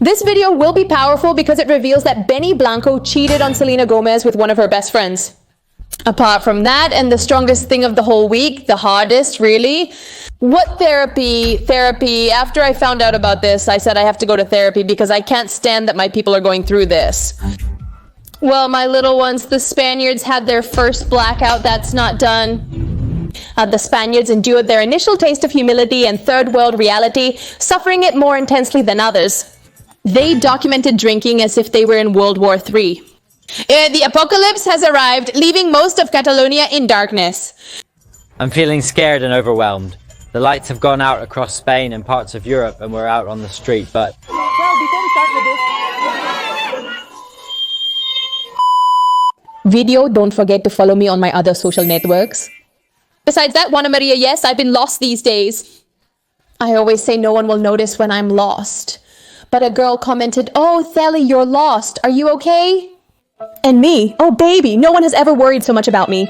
This video will be powerful because it reveals that Blanco cheated on Selena Gomez with one of her best friends. Apart from that, and the strongest thing of the whole week, the hardest, really. What therapy? Therapy. After I found out about this, I said I have to go to therapy because I can't stand that my people are going through this. Well, my little ones, the Spaniards had their first blackout. That's not done. The Spaniards endured their initial taste of humility and third world reality, suffering it more intensely than others. They documented drinking as if they were in World War III. The apocalypse has arrived, leaving most of Catalonia in darkness. I'm feeling scared and overwhelmed. The lights have gone out across Spain and parts of Europe, and we're out on the street, but... Well, before we start with this... Video, don't forget to follow me on my other social networks. Besides that, Juana Maria, yes, I've been lost these days. I always say no one will notice when I'm lost. But a girl commented, "Oh, Theli, you're lost. Are you okay?" And me, "Oh, baby, no one has ever worried so much about me."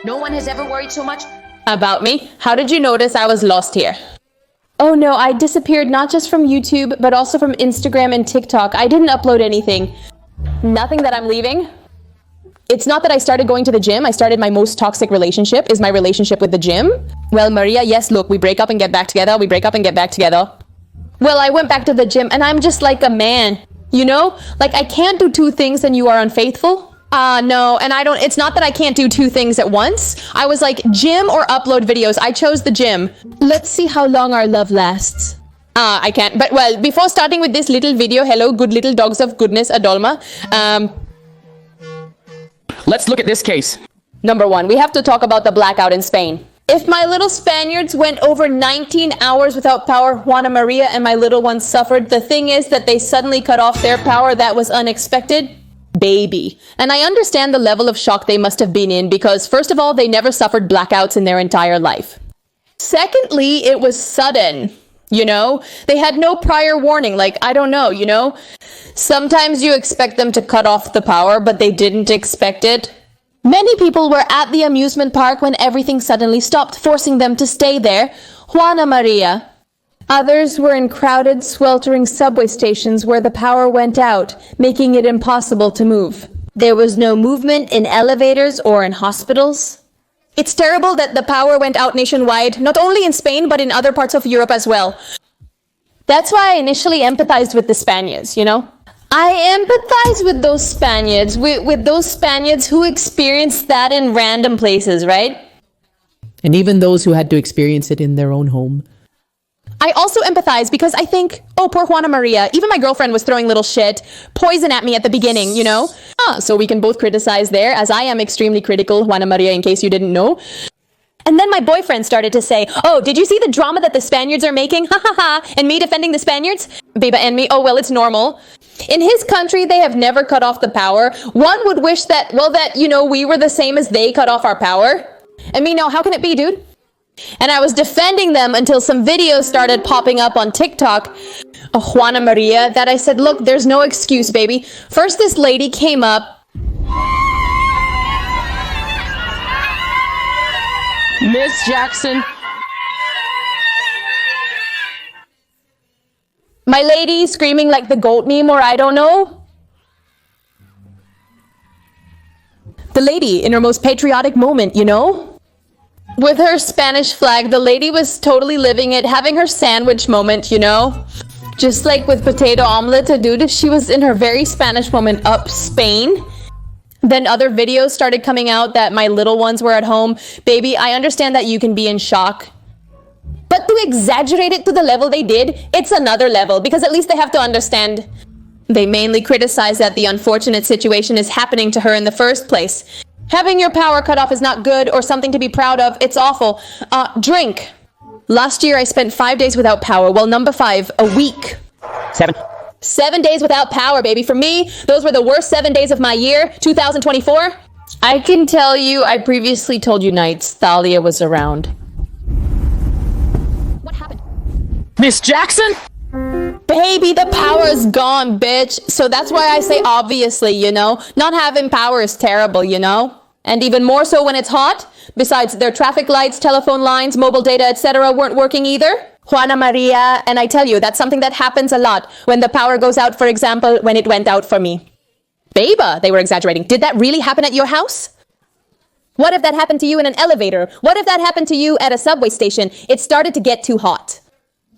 No one has ever worried so much about me? How did you notice I was lost here? Oh no, I disappeared not just from YouTube, but also from Instagram and TikTok. I didn't upload anything. Nothing that I'm leaving. It's not that I started going to the gym. I started my most toxic relationship, is my relationship with the gym. Well, Maria, yes, look, we break up and get back together. We break up and get back together. Well, I went back to the gym and I'm just like a man, you know? Like, I can't do two things and you are unfaithful. No, and it's not that I can't do two things at once. I was like, gym or upload videos. I chose the gym. Let's see how long our love lasts. I can't. But, well, before starting with this little video, hello, good little dogs of goodness, Adolma. Let's look at this case. Number one, we have to talk about the blackout in Spain. If my little Spaniards went over 19 hours without power, Juana Maria and my little ones suffered. The thing is that they suddenly cut off their power. That was unexpected. Baby. And I understand the level of shock they must have been in because, first of all, they never suffered blackouts in their entire life. Secondly, it was sudden. You know, they had no prior warning. Like, I don't know, you know, sometimes you expect them to cut off the power, but they didn't expect it. Many people were at the amusement park when everything suddenly stopped, forcing them to stay there. Juana Maria. Others were in crowded, sweltering subway stations where the power went out, making it impossible to move. There was no movement in elevators or in hospitals. It's terrible that the power went out nationwide, not only in Spain, but in other parts of Europe as well. That's why I initially empathized with the Spaniards, you know? I empathize with those Spaniards, with those Spaniards who experienced that in random places, right? And even those who had to experience it in their own home. I also empathize because I think, oh, poor Juana Maria, even my girlfriend was throwing little shit, poison at me at the beginning, you know? So we can both criticize there, as I am extremely critical, Juana Maria, in case you didn't know. And then my boyfriend started to say, "Oh, did you see the drama that the Spaniards are making? Ha ha ha." And me defending the Spaniards? Beba and me, oh, well, it's normal. In his country, they have never cut off the power. One would wish that, well, that, you know, we were the same as they cut off our power. And me, no, how can it be, dude? And I was defending them until some videos started popping up on TikTok of Juana Maria that I said, look, there's no excuse, baby. First, this lady came up. Miss Jackson. My lady screaming like the goat meme, or I don't know. The lady in her most patriotic moment, you know? With her Spanish flag, the lady was totally living it, having her sandwich moment, you know? Just like with potato omelet, dude, she was in her very Spanish moment up Spain. Then other videos started coming out that my little ones were at home. Baby, I understand that you can be in shock. But to exaggerate it to the level they did, it's another level, because at least they have to understand. They mainly criticize that the unfortunate situation is happening to her in the first place. Having your power cut off is not good or something to be proud of. It's awful. Drink. Last year I spent 5 days without power. Well, number 5, a week. 7 days without power, baby. For me, those were the worst 7 days of my year, 2024. I can tell you, I previously told you nights Thalia was around. What happened? Miss Jackson? Baby, the power is gone, bitch. So that's why I say obviously, you know? Not having power is terrible, you know? And even more so when it's hot. Besides, their traffic lights, telephone lines, mobile data, etc. weren't working either. Juana Maria, and I tell you, that's something that happens a lot. When the power goes out, for example, when it went out for me. Beba, they were exaggerating. Did that really happen at your house? What if that happened to you in an elevator? What if that happened to you at a subway station? It started to get too hot.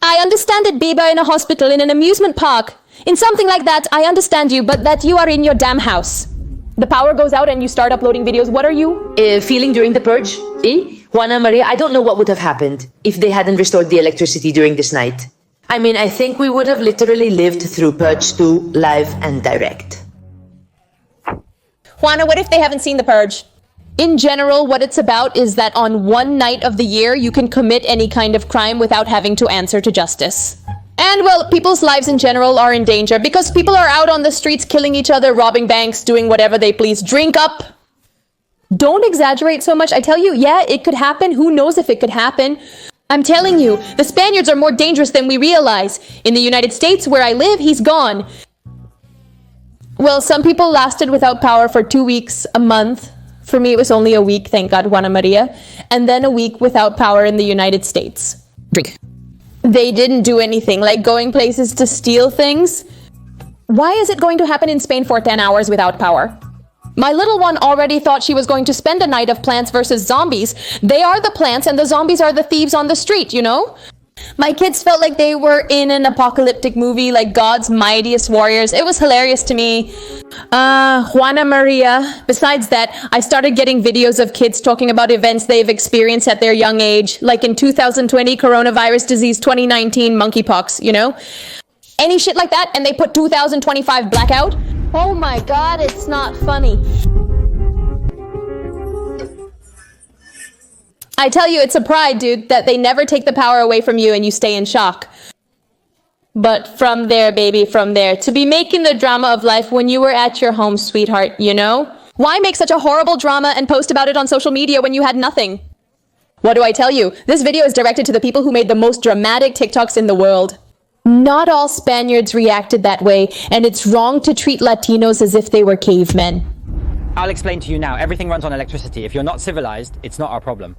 I understand it, Beba, in a hospital, in an amusement park. In something like that, I understand you, but that you are in your damn house. The power goes out and you start uploading videos. What are you? Feeling during the purge? Juana Maria, I don't know what would have happened if they hadn't restored the electricity during this night. I mean, I think we would have literally lived through Purge 2 live and direct. Juana, what if they haven't seen The Purge? In general, what it's about is that on one night of the year, you can commit any kind of crime without having to answer to justice. And, well, people's lives in general are in danger because people are out on the streets killing each other, robbing banks, doing whatever they please. Drink up! Don't exaggerate so much. I tell you, yeah, it could happen. Who knows if it could happen? I'm telling you, the Spaniards are more dangerous than we realize. In the United States, where I live, he's gone. Well, some people lasted without power for 2 weeks, a month. For me, it was only a week, thank God, Juana Maria. And then a week without power in the United States. Drink. They didn't do anything, like going places to steal things. Why is it going to happen in Spain for 10 hours without power? My little one already thought she was going to spend a night of Plants vs. Zombies. They are the plants and the zombies are the thieves on the street, you know? My kids felt like they were in an apocalyptic movie, like God's mightiest warriors. It was hilarious to me. Juana Maria. Besides that, I started getting videos of kids talking about events they've experienced at their young age, like in 2020, coronavirus disease, 2019, monkeypox, you know? Any shit like that, and they put 2025 blackout. Oh my God, it's not funny. I tell you, it's a pride, dude, that they never take the power away from you and you stay in shock. But from there, baby, from there, to be making the drama of life when you were at your home, sweetheart, you know? Why make such a horrible drama and post about it on social media when you had nothing? What do I tell you? This video is directed to the people who made the most dramatic TikToks in the world. Not all Spaniards reacted that way, and it's wrong to treat Latinos as if they were cavemen. I'll explain to you now. Everything runs on electricity. If you're not civilized, it's not our problem.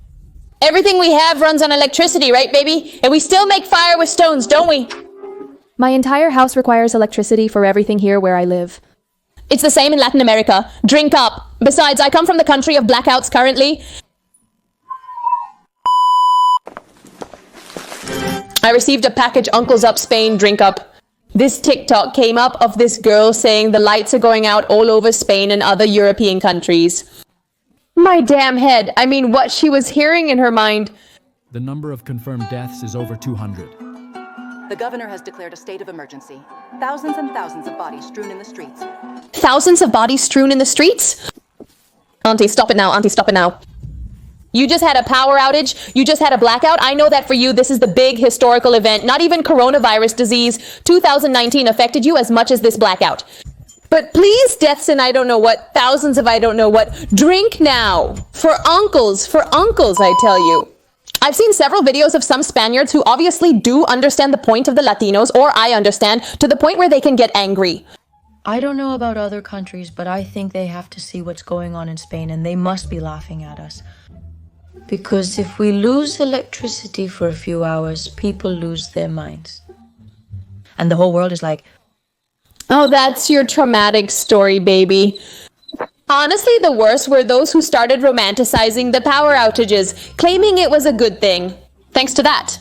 Everything we have runs on electricity, right, baby? And we still make fire with stones, don't we? My entire house requires electricity for everything here where I live. It's the same in Latin America. Drink up. Besides, I come from the country of blackouts currently. I received a package, Uncle's Up Spain, drink up. This TikTok came up of this girl saying the lights are going out all over Spain and other European countries. My damn head. I mean, what she was hearing in her mind. The number of confirmed deaths is over 200. The governor has declared a state of emergency. Thousands and thousands of bodies strewn in the streets. Thousands of bodies strewn in the streets? Auntie, stop it now. Auntie, stop it now. You just had a power outage. You just had a blackout. I know that for you, this is the big historical event. Not even coronavirus disease 2019 affected you as much as this blackout. But please, deaths and I don't know what, thousands of I don't know what, drink now. For uncles, I tell you. I've seen several videos of some Spaniards who obviously do understand the point of the Latinos, or I understand, to the point where they can get angry. I don't know about other countries, but I think they have to see what's going on in Spain and they must be laughing at us. Because if we lose electricity for a few hours, people lose their minds. And the whole world is like, oh, that's your traumatic story, baby. Honestly, the worst were those who started romanticizing the power outages, claiming it was a good thing. Thanks to that.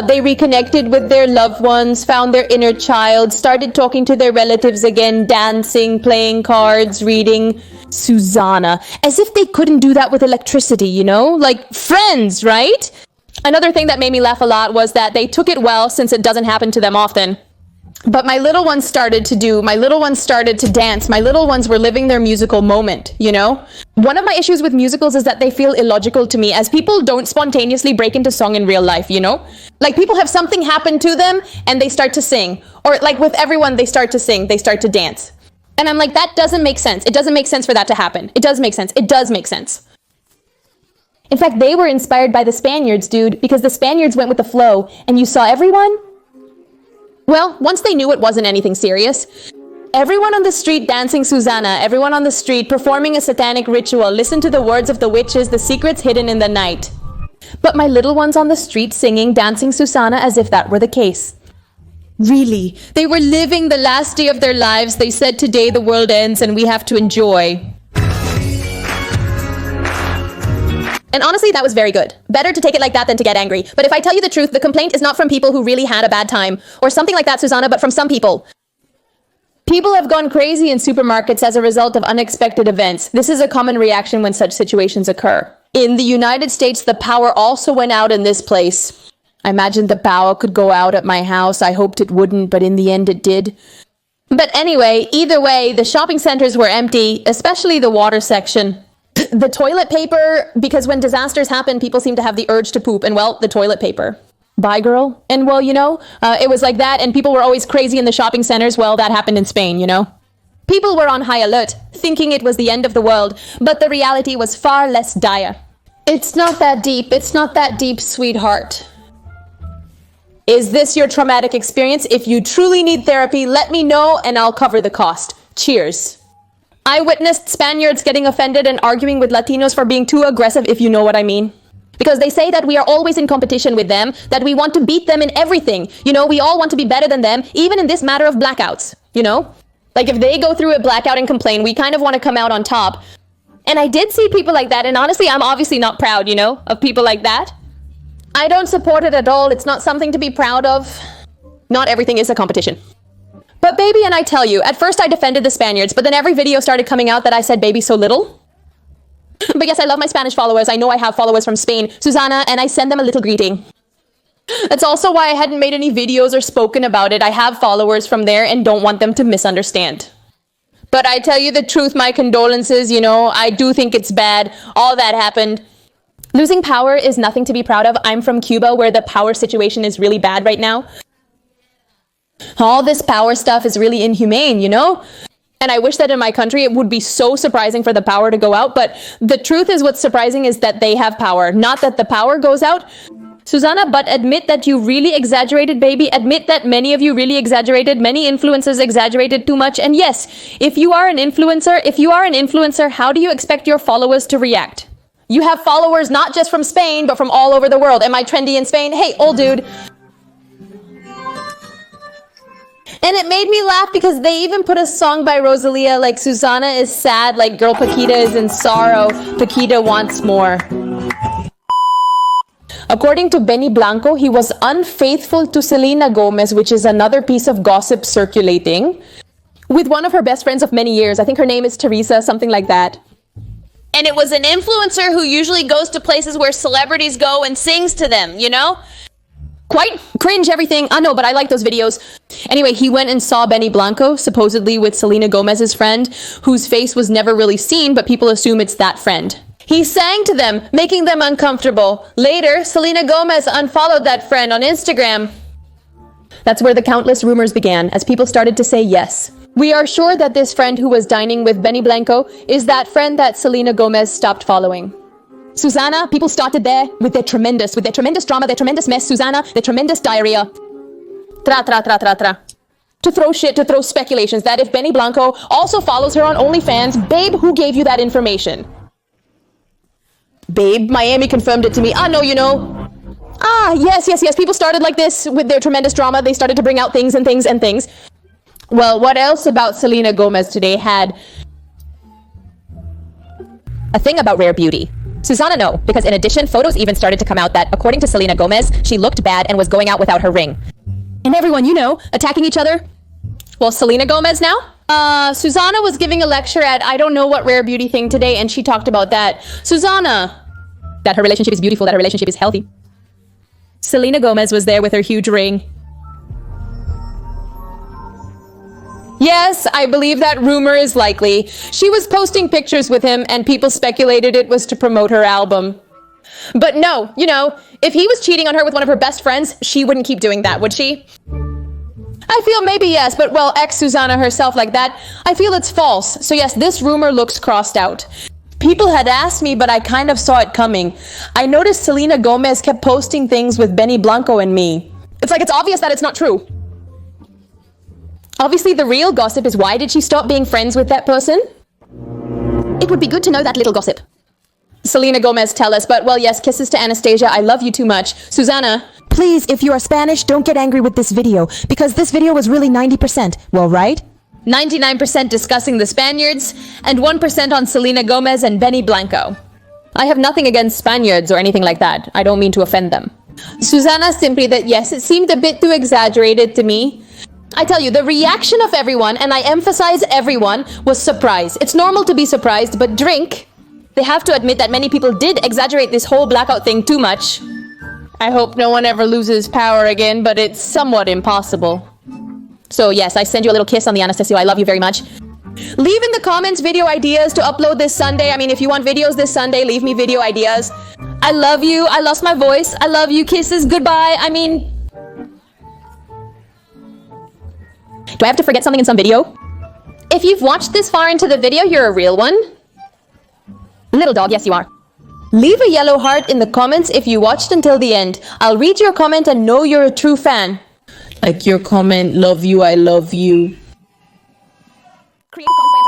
They reconnected with their loved ones, found their inner child, started talking to their relatives again, dancing, playing cards, reading Susanna. As if they couldn't do that with electricity, you know? Like friends, right? Another thing that made me laugh a lot was that they took it well since it doesn't happen to them often. But my little ones started to dance. My little ones were living their musical moment, you know? One of my issues with musicals is that they feel illogical to me, as people don't spontaneously break into song in real life, you know? Like people have something happen to them and they start to sing. Or like with everyone, they start to sing, they start to dance. And I'm like, that doesn't make sense. It doesn't make sense for that to happen. It does make sense. It does make sense. In fact, they were inspired by the Spaniards, dude, because the Spaniards went with the flow and you saw everyone. Well, once they knew it wasn't anything serious, everyone on the street dancing Susanna, everyone on the street performing a satanic ritual, listen to the words of the witches, the secrets hidden in the night. but my little ones on the street singing, dancing Susanna as if that were the case. Really, they were living the last day of their lives. They said today the world ends and we have to enjoy. And honestly, that was very good. Better to take it like that than to get angry. But if I tell you the truth, the complaint is not from people who really had a bad time, or something like that, Susanna, but from some people. People have gone crazy in supermarkets as a result of unexpected events. This is a common reaction when such situations occur. In the United States, the power also went out in this place. I imagined the power could go out at my house. I hoped it wouldn't, but in the end it did. But anyway, either way, the shopping centers were empty, especially the water section. The toilet paper, because when disasters happen, people seem to have the urge to poop, and well, the toilet paper. Bye, girl. And well, it was like that, and people were always crazy in the shopping centers. Well, that happened in Spain, People were on high alert, thinking it was the end of the world, but the reality was far less dire. It's not that deep. It's not that deep, sweetheart. Is this your traumatic experience? If you truly need therapy, let me know and I'll cover the cost. Cheers. I witnessed Spaniards getting offended and arguing with Latinos for being too aggressive, if you know what I mean. Because they say that we are always in competition with them, that we want to beat them in everything. We all want to be better than them, even in this matter of blackouts, Like if they go through a blackout and complain, we kind of want to come out on top. And I did see people like that, and honestly, I'm obviously not proud, of people like that. I don't support it at all. It's not something to be proud of. Not everything is a competition. But baby, and I tell you, at first I defended the Spaniards, but then every video started coming out that I said baby so little. But yes, I love my Spanish followers. I know I have followers from Spain, Susanna, and I send them a little greeting. That's also why I hadn't made any videos or spoken about it. I have followers from there and don't want them to misunderstand. But I tell you the truth, my condolences, I do think it's bad. All that happened. Losing power is nothing to be proud of. I'm from Cuba, where the power situation is really bad right now. All this power stuff is really inhumane, And I wish that in my country it would be so surprising for the power to go out, but the truth is what's surprising is that they have power, not that the power goes out. Susanna, but admit that you really exaggerated, baby. Admit that many of you really exaggerated. Many influencers exaggerated too much. And yes, if you are an influencer, how do you expect your followers to react? You have followers not just from Spain, but from all over the world. Am I trendy in Spain? Hey, old dude. And it made me laugh because they even put a song by Rosalia, like Susanna is sad, like girl Paquita is in sorrow, Paquita wants more. According to Benny Blanco, he was unfaithful to Selena Gomez, which is another piece of gossip circulating, with one of her best friends of many years. I think her name is Teresa, something like that. And it was an influencer who usually goes to places where celebrities go and sings to them, Quite cringe everything. I know, but I like those videos. Anyway, he went and saw Benny Blanco, supposedly with Selena Gomez's friend, whose face was never really seen, but people assume it's that friend. He sang to them, making them uncomfortable. Later, Selena Gomez unfollowed that friend on Instagram. That's where the countless rumors began, as people started to say yes. We are sure that this friend who was dining with Benny Blanco is that friend that Selena Gomez stopped following. Susanna, people started there with their tremendous drama, their tremendous mess, Susanna, their tremendous diarrhea. To throw shit, to throw speculations that if Benny Blanco also follows her on OnlyFans, babe, who gave you that information? Babe, Miami confirmed it to me. No, yes. People started like this with their tremendous drama. They started to bring out things. Well, what else about Selena Gomez today had a thing about rare beauty? Susanna, no, because in addition, photos even started to come out that, according to Selena Gomez, she looked bad and was going out without her ring. And everyone, attacking each other. Well, Selena Gomez now? Susanna was giving a lecture at I don't know what rare beauty thing today, and she talked about that. Susanna, that her relationship is beautiful, that her relationship is healthy. Selena Gomez was there with her huge ring. Yes, I believe that rumor is likely. She was posting pictures with him and people speculated it was to promote her album. But no, if he was cheating on her with one of her best friends, she wouldn't keep doing that, would she? I feel maybe yes, but well, ex-Susanna herself like that, I feel it's false. So yes, this rumor looks crossed out. People had asked me, but I kind of saw it coming. I noticed Selena Gomez kept posting things with Benny Blanco and me. It's like it's obvious that it's not true. Obviously, the real gossip is why did she stop being friends with that person? It would be good to know that little gossip. Selena Gomez tell us, but well, yes, kisses to Anastasia. I love you too much. Susanna. Please, if you are Spanish, don't get angry with this video, because this video was really 90%. Well, right? 99% discussing the Spaniards, and 1% on Selena Gomez and Benny Blanco. I have nothing against Spaniards or anything like that. I don't mean to offend them. Susanna, simply that yes, it seemed a bit too exaggerated to me. I tell you, the reaction of everyone, and I emphasize everyone, was surprise. It's normal to be surprised, but drink. They have to admit that many people did exaggerate this whole blackout thing too much. I hope no one ever loses power again, but it's somewhat impossible. So yes, I send you a little kiss on the Anastasio. I love you very much. Leave in the comments video ideas to upload this Sunday. I mean, if you want videos this Sunday, leave me video ideas. I love you. I lost my voice. I love you. Kisses. Goodbye. I mean... Do I have to forget something in some video? If you've watched this far into the video, you're a real one. Little dog, yes you are. Leave a yellow heart in the comments if you watched until the end. I'll read your comment and know you're a true fan. Like your comment, love you, I love you. Creative comments by